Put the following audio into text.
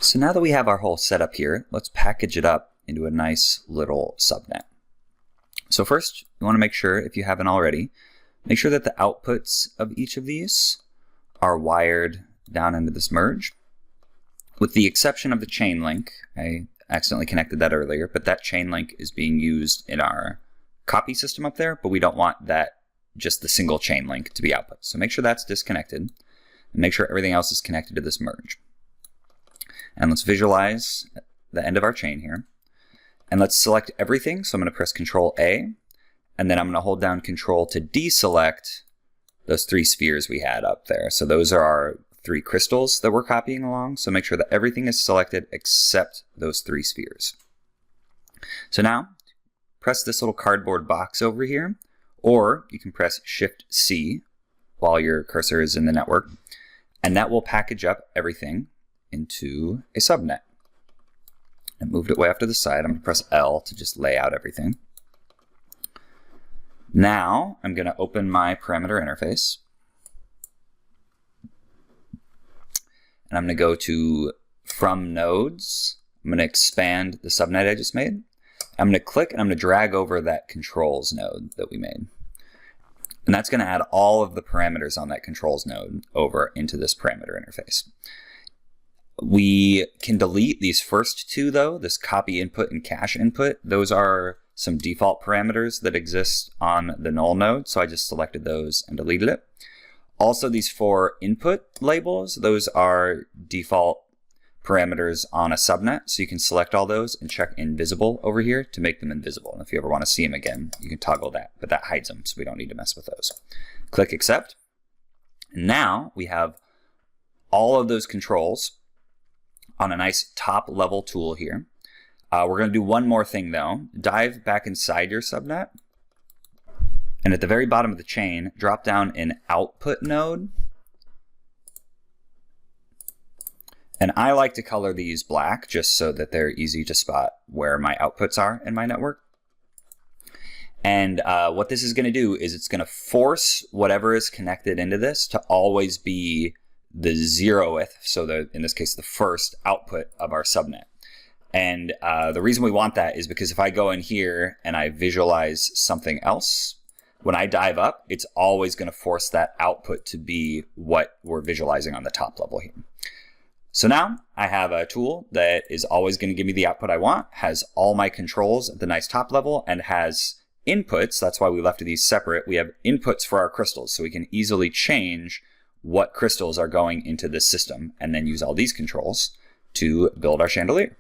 So now that we have our whole setup here, let's package it up into a nice little subnet. So first, you want to make sure, if you haven't already, make sure that the outputs of each of these are wired down into this merge. With the exception of the chain link, I accidentally connected that earlier, but that chain link is being used in our copy system up there, but we don't want that, just the single chain link, to be output. So make sure that's disconnected, and make sure everything else is connected to this merge. And let's visualize the end of our chain here. And let's select everything. So I'm going to press Control A, and then I'm going to hold down Control to deselect those three spheres we had up there. So those are our three crystals that we're copying along. So make sure that everything is selected except those three spheres. So now press this little cardboard box over here, or you can press Shift C while your cursor is in the network, and that will package up everything into a subnet. I moved it way off to the side. I'm going to press L to just lay out everything. Now I'm going to open my parameter interface. And I'm going to go to From Nodes. I'm going to expand the subnet I just made. I'm going to click and I'm going to drag over that controls node that we made. And that's going to add all of the parameters on that controls node over into this parameter interface. We can delete these first two though, this copy input and cache input. Those are some default parameters that exist on the null node, so I just selected those and deleted it. Also, these four input labels, those are default parameters on a subnet, so you can select all those and check invisible over here to make them invisible. And if you ever want to see them again, you can toggle that, but that hides them, so we don't need to mess with those. Click Accept. And now we have all of those controls on a nice top level tool here. We're going to do one more thing though. Dive back inside your subnet, and at the very bottom of the chain, drop down an output node. And I like to color these black just so that they're easy to spot where my outputs are in my network. And what this is going to do is it's going to force whatever is connected into this to always be the 0th, so in this case the first output of our subnet. And the reason we want that is because if I go in here and I visualize something else, when I dive up, it's always going to force that output to be what we're visualizing on the top level here. So now I have a tool that is always going to give me the output I want, has all my controls at the nice top level, and has inputs. That's why we left these separate. We have inputs for our crystals, so we can easily change what crystals are going into this system and then use all these controls to build our chandelier.